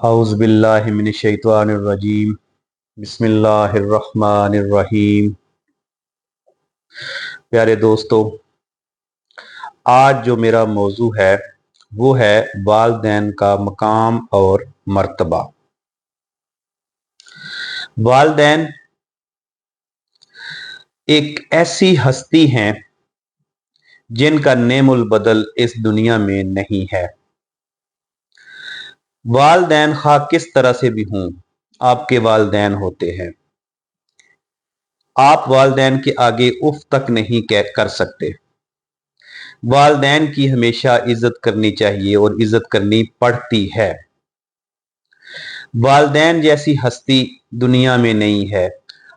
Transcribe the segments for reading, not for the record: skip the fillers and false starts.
औज़ु बिल्लाहि मिनश्शैतानिर्रजीम। बिस्मिल्लाहिर्रहमानिर्रहीम। प्यारे दोस्तों, आज जो मेरा मौजू है वो है वालिदैन का मकाम और मर्तबा। वालिदैन एक ऐसी हस्ती हैं जिनका नेमुल बदल इस दुनिया में नहीं है। वालिदैन खा किस तरह से भी हों, आपके वालिदैन होते हैं। आप वालिदैन के आगे उफ तक नहीं कर सकते। वालिदैन की हमेशा इज्जत करनी चाहिए और इज्जत करनी पड़ती है। वालिदैन जैसी हस्ती दुनिया में नहीं है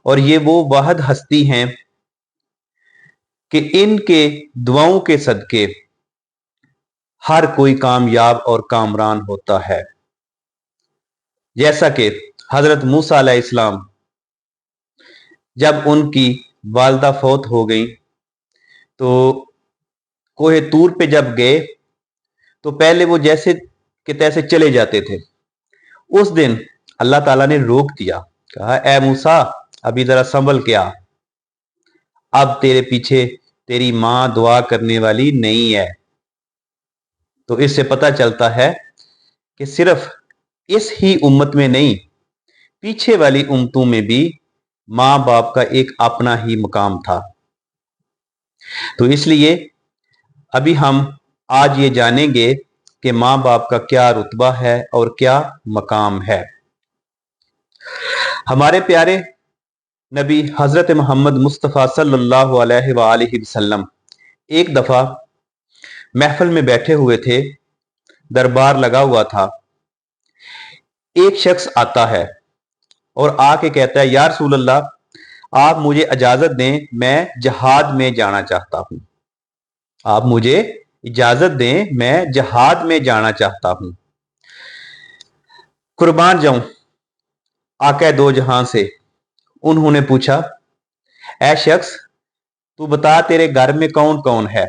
और ये वो वाहिद हस्ती हैं कि इनके दुआओं के सदके हर कोई कामयाब और कामरान होता है। जैसा कि हजरत मूसा अलैहिस्सलाम जब उनकी वालिदा फौत हो गई तो कोहे तूर पे जब गए तो पहले वो जैसे कि तैसे चले जाते थे। उस दिन अल्लाह ताला ने रोक दिया, कहा ए मूसा अभी जरा संभल के आ, अब तेरे पीछे तेरी मां दुआ करने वाली नहीं है। तो इससे पता चलता है कि सिर्फ इस ही उम्मत में नहीं, पीछे वाली उम्मतों में भी मां बाप का एक अपना ही मकाम था। तो इसलिए अभी हम आज ये जानेंगे कि मां बाप का क्या रुतबा है और क्या मकाम है। हमारे प्यारे नबी हजरत मोहम्मद मुस्तफ़ा सल्लल्लाहु अलैहि वसल्लम एक दफा महफिल में बैठे हुए थे, दरबार लगा हुआ था। एक शख्स आता है और आके कहता है, या रसूल अल्लाह, आप मुझे इजाजत दें, मैं जहाद में जाना चाहता हूं। आप मुझे इजाजत दें, मैं जहाद में जाना चाहता हूं। कुर्बान जाऊं आका दो जहां से। उन्होंने पूछा, ऐ शख्स, तू बता तेरे घर में कौन कौन है।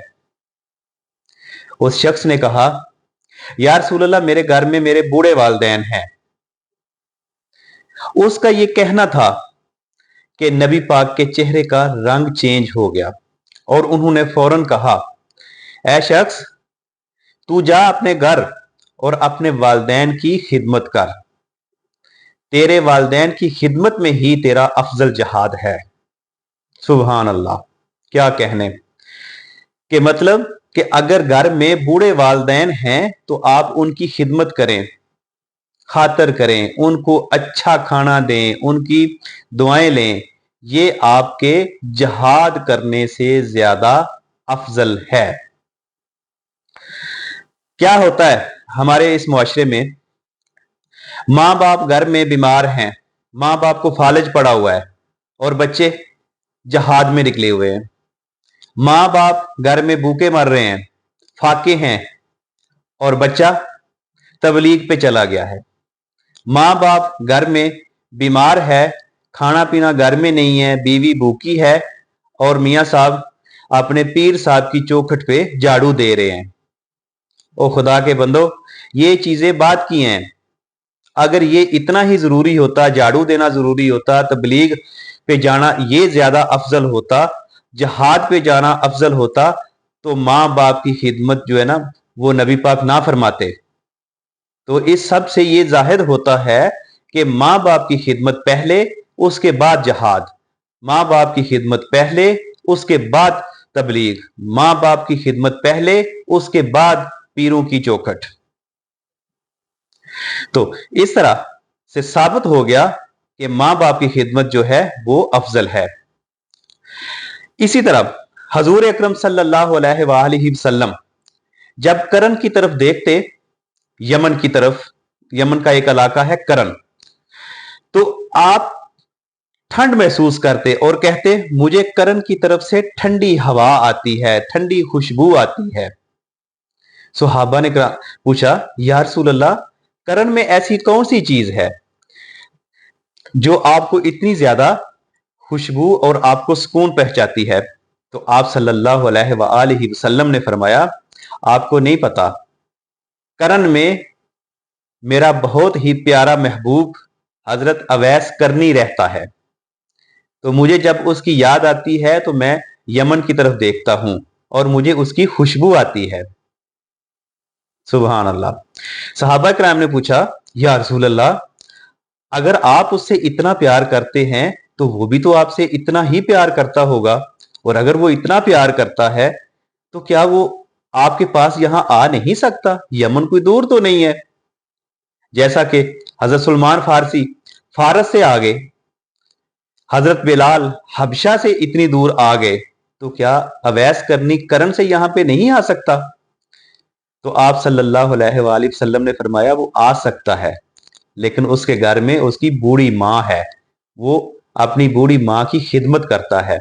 उस शख्स ने कहा, या रसूल अल्लाह, मेरे घर में मेरे बूढ़े वालिदैन हैं। उसका यह कहना था कि नबी पाक के चेहरे का रंग चेंज हो गया और उन्होंने फौरन कहा, ऐ शख्स, तू जा अपने घर और अपने वालिदैन की खिदमत कर। तेरे वालिदैन की खिदमत में ही तेरा अफजल जहाद है। सुभान अल्लाह, क्या कहने कि मतलब कि अगर घर में बूढ़े वालिदैन हैं तो आप उनकी खिदमत करें, खातर करें, उनको अच्छा खाना दें, उनकी दुआएं लें। ये आपके जहाद करने से ज्यादा अफजल है। क्या होता है हमारे इस मुआशरे में, मां बाप घर में बीमार हैं, मां बाप को फालिज पड़ा हुआ है और बच्चे जहाद में निकले हुए हैं। मां बाप घर में भूखे मर रहे हैं, फाके हैं और बच्चा तबलीग पे चला गया है। मां बाप घर में बीमार है, खाना पीना घर में नहीं है, बीवी भूखी है और मियां साहब अपने पीर साहब की चौखट पे झाड़ू दे रहे हैं। ओ खुदा के बंदो, ये चीजें बात की हैं। अगर ये इतना ही जरूरी होता, झाड़ू देना जरूरी होता, तबलीग पे जाना ये ज्यादा अफजल होता, जहाद पे जाना अफजल होता, तो मां बाप की खिदमत जो है ना वो नबी पाक ना फरमाते। तो इस सब से ये जाहिर होता है कि मां बाप की खिदमत पहले, उसके बाद जहाद। मां बाप की खिदमत पहले, उसके बाद तबलीग। मां बाप की खिदमत पहले, उसके बाद पीरों की चौखट। तो इस तरह से साबित हो गया कि मां बाप की खिदमत जो है वो अफजल है। इसी तरह हजूर अकरम सल्लल्लाहु अलैहि वसल्लम जब करन की तरफ देखते, यमन की तरफ, यमन का एक इलाका है करन, तो आप ठंड महसूस करते और कहते, मुझे करन की तरफ से ठंडी हवा आती है, ठंडी खुशबू आती है। सुहाबा ने पूछा, या रसूल अल्लाह, करन में ऐसी कौन सी चीज है जो आपको इतनी ज्यादा खुशबू और आपको सुकून पहुंचाती है। तो आप सल्लल्लाहु अलैहि वसल्लम ने फरमाया, आपको नहीं पता, करन में मेरा बहुत ही प्यारा महबूब हजरत अवैस करनी रहता है, तो मुझे जब उसकी याद आती है तो मैं यमन की तरफ देखता हूं और मुझे उसकी खुशबू आती है। सुभान अल्लाह। सहाबा कराम ने पूछा, या रसूल अल्लाह, अगर आप उससे इतना प्यार करते हैं तो वो भी तो आपसे इतना ही प्यार करता होगा, और अगर वो इतना प्यार करता है तो क्या वो आपके पास यहां आ नहीं सकता? यमन कोई दूर तो नहीं है। जैसा कि हजरत सलमान फारसी फारस से आ गए, हजरत बिलाल हबशा से इतनी दूर आ गए, तो क्या अवैस करनी करन से यहां पे नहीं आ सकता? तो आप सल्लल्लाहु अलैहि वसल्लम ने फरमाया, वो आ सकता है, लेकिन उसके घर में उसकी बूढ़ी माँ है, वो अपनी बूढ़ी माँ की खिदमत करता है,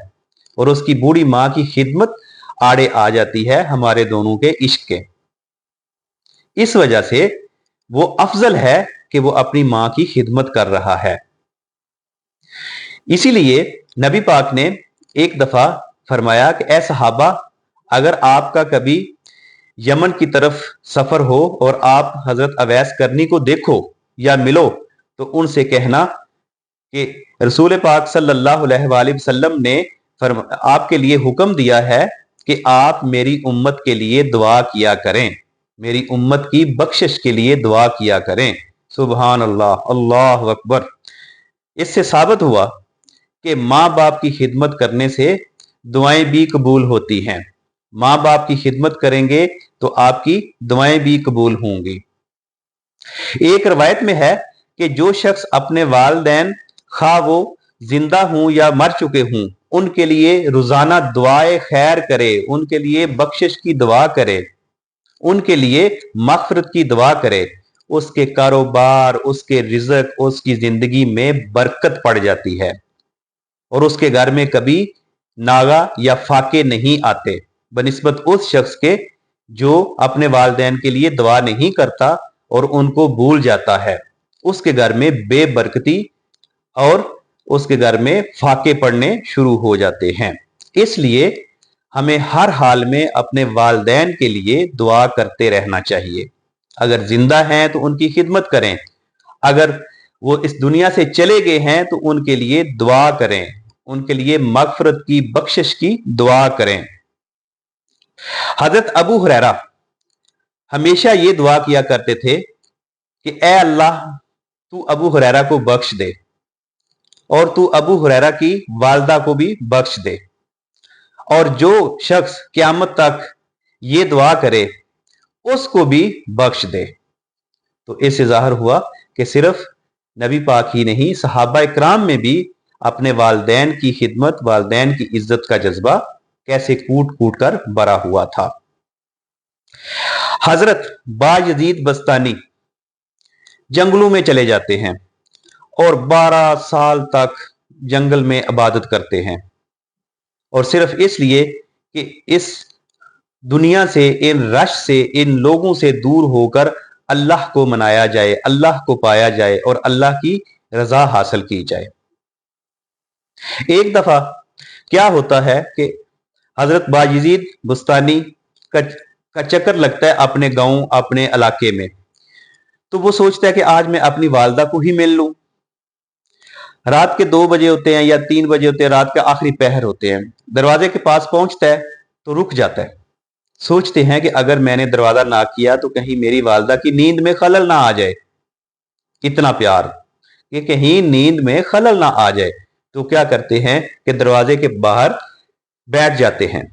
और उसकी बूढ़ी माँ की खिदमत आड़े आ जाती है हमारे दोनों के इश्क के। इस वजह से वो अफजल है कि वो अपनी माँ की खिदमत कर रहा है। इसीलिए नबी पाक ने एक दफा फरमाया कि ए सहाबा, अगर आपका कभी यमन की तरफ सफर हो और आप हजरत अवैस करनी को देखो या मिलो, तो उनसे कहना कि रसूल पाक सल्लल्लाहु अलैहि वसल्लम ने आपके लिए हुक्म दिया है कि आप मेरी उम्मत के लिए दुआ किया करें, मेरी उम्मत की बख्शिश के लिए दुआ किया करें। सुभान अल्लाह, अल्लाह अकबर। इससे साबित हुआ कि माँ बाप की खिदमत करने से दुआएं भी कबूल होती हैं। माँ बाप की खिदमत करेंगे तो आपकी दुआएं भी कबूल होंगी। एक रवायत में है कि जो शख्स अपने वालिदैन, खा वो जिंदा हूं या मर चुके हूं, उनके लिए रोजाना दुआए खैर करे, उनके लिए बख्शिश की दुआ करे, उनके लिए मगफरत की दुआ करे, उसके कारोबार, उसके रिज़्क, उसकी जिंदगी में बरकत पड़ जाती है, और उसके घर में कभी नागा या फाके नहीं आते बनिस्बत उस शख्स के जो अपने वालिदैन के लिए दुआ नहीं करता और उनको भूल जाता है। उसके घर में बेबरकती और उसके घर में फाके पड़ने शुरू हो जाते हैं। इसलिए हमें हर हाल में अपने वालिदैन के लिए दुआ करते रहना चाहिए। अगर जिंदा हैं तो उनकी खिदमत करें, अगर वो इस दुनिया से चले गए हैं तो उनके लिए दुआ करें, उनके लिए मगफरत की, बख्शिश की दुआ करें। हजरत अबू हुरैरा हमेशा ये दुआ किया करते थे कि ए अल्लाह, तू अबू हुरैरा को बख्श दे और तू अबू हुरैरा की वालदा को भी बख्श दे, और जो शख्स क़यामत तक ये दुआ करे उसको भी बख्श दे। तो इससे जाहिर हुआ कि सिर्फ नबी पाक ही नहीं, सहाबा इकराम में भी अपने वालिदैन की खिदमत, वालिदैन की इज्जत का जज्बा कैसे कूट कूट कर भरा हुआ था। हजरत बायजीद बस्तानी जंगलों में चले जाते हैं और 12 साल तक जंगल में इबादत करते हैं, और सिर्फ इसलिए कि इस दुनिया से, इन रश से, इन लोगों से दूर होकर अल्लाह को मनाया जाए, अल्लाह को पाया जाए और अल्लाह की रजा हासिल की जाए। एक दफा क्या होता है कि हजरत बायजीद बुस्तानी का चक्कर लगता है अपने गांव, अपने इलाके में, तो वो सोचता है कि आज मैं अपनी वालदा को ही मिल लूं। रात के 2 बजे होते हैं या 3 बजे होते हैं, रात के आखिरी पहर होते हैं। दरवाजे के पास पहुंचता है तो रुक जाता है। सोचते हैं कि अगर मैंने दरवाजा ना किया तो कहीं मेरी वालदा की नींद में खलल ना आ जाए। इतना प्यार कि कहीं नींद में खलल ना आ जाए, तो क्या करते हैं कि दरवाजे के बाहर बैठ जाते हैं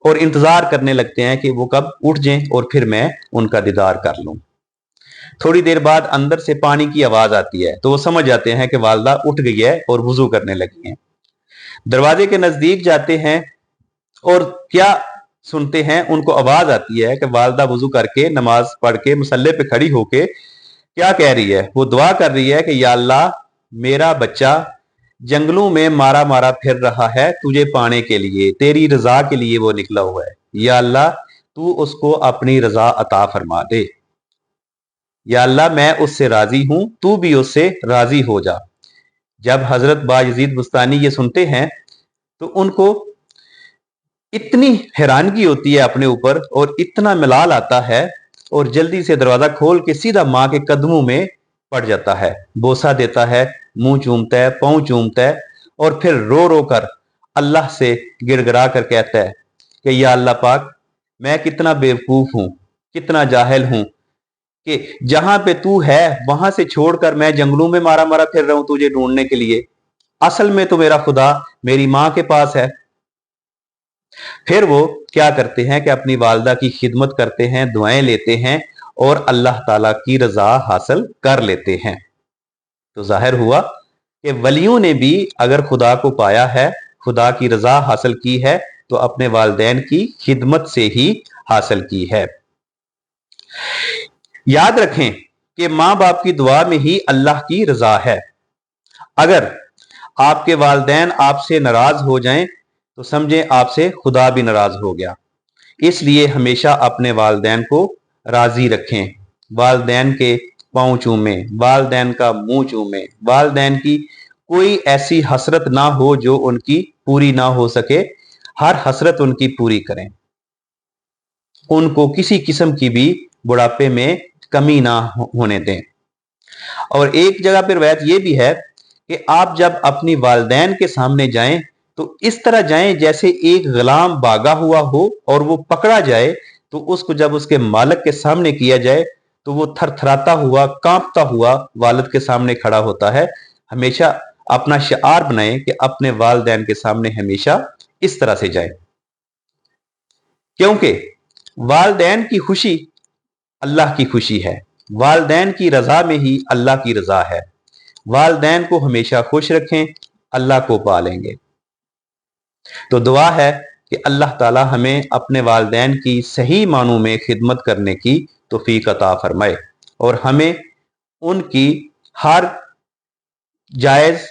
और इंतजार करने लगते हैं कि वो कब उठ जाएं और फिर मैं उनका दीदार कर लूं। थोड़ी देर बाद अंदर से पानी की आवाज आती है, तो वो समझ जाते हैं कि वालदा उठ गई है और वुजू करने लगी है। दरवाजे के नजदीक जाते हैं और क्या सुनते हैं, उनको आवाज आती है कि वालदा वुजू करके, नमाज पढ़ के, मुसल्ले पे खड़ी होके क्या कह रही है? वो दुआ कर रही है कि या अल्लाह, मेरा बच्चा जंगलों में मारा मारा फिर रहा है तुझे पाने के लिए, तेरी रजा के लिए वो निकला हुआ है। या अल्लाह, तू उसको अपनी रजा अता फरमा दे। या अल्लाह, मैं उससे राजी हूं, तू भी उससे राजी हो जा। जब हजरत बायजीद बुस्तानी ये सुनते हैं तो उनको इतनी हैरानगी होती है अपने ऊपर और इतना मलाल आता है, और जल्दी से दरवाजा खोल के सीधा माँ के कदमों में पड़ जाता है, बोसा देता है, मुंह चूमता है, पाँव चूमता है और फिर रो रो कर अल्लाह से गिड़गिड़ा कर कहता है कि या अल्लाह पाक, मैं कितना बेवकूफ हूं, कितना जाहिल हूं कि जहां पे तू है वहां से छोड़कर मैं जंगलों में मारा मारा फिर रहा हूं तुझे ढूंढने के लिए। असल में तो मेरा खुदा मेरी माँ के पास है। फिर वो क्या करते हैं कि अपनी वालदा की खिदमत करते हैं, दुआएं लेते हैं और अल्लाह ताला की रजा हासिल कर लेते हैं। तो जाहिर हुआ कि वलियों ने भी अगर खुदा को पाया है, खुदा की रजा हासिल की है, तो अपने वालिदैन की खिदमत से ही हासिल की है। याद रखें कि माँ बाप की दुआ में ही अल्लाह की रजा है। अगर आपके वालिदैन आपसे नाराज हो जाएं तो समझें आपसे खुदा भी नाराज हो गया। इसलिए हमेशा अपने वालिदैन को राजी रखें, वालिदैन के पाँव चूमें, वालिदैन का मुंह चूमें, वालिदैन की कोई ऐसी हसरत ना हो जो उनकी पूरी ना हो सके, हर हसरत उनकी पूरी करें, उनको किसी किस्म की भी बुढ़ापे में कमी ना होने दें। और एक जगह पर रिवायत यह भी है कि आप जब अपनी वालिदैन के सामने जाएं तो इस तरह जाएं जैसे एक गुलाम भागा हुआ हो और वो पकड़ा जाए तो उसको जब उसके मालिक के सामने किया जाए तो वो थरथराता हुआ, कांपता हुआ वालिद के सामने खड़ा होता है। हमेशा अपना शिआर बनाएं कि अपने वालिदैन के सामने हमेशा इस तरह से जाएं, क्योंकि वालिदैन की खुशी अल्लाह की खुशी है, वालिदैन की रजा में ही अल्लाह की रजा है। वालिदैन को हमेशा खुश रखें, अल्लाह को पा लेंगे। तो दुआ है कि अल्लाह ताला हमें अपने वालिदैन की सही मानों में खिदमत करने की तौफीक अता फरमाए और हमें उनकी हर जायज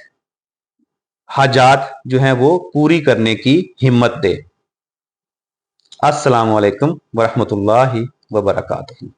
हाजात जो हैं वो पूरी करने की हिम्मत दे। अस्सलामु अलैकुम वरहमतुल्लाहि वबरकातुहू।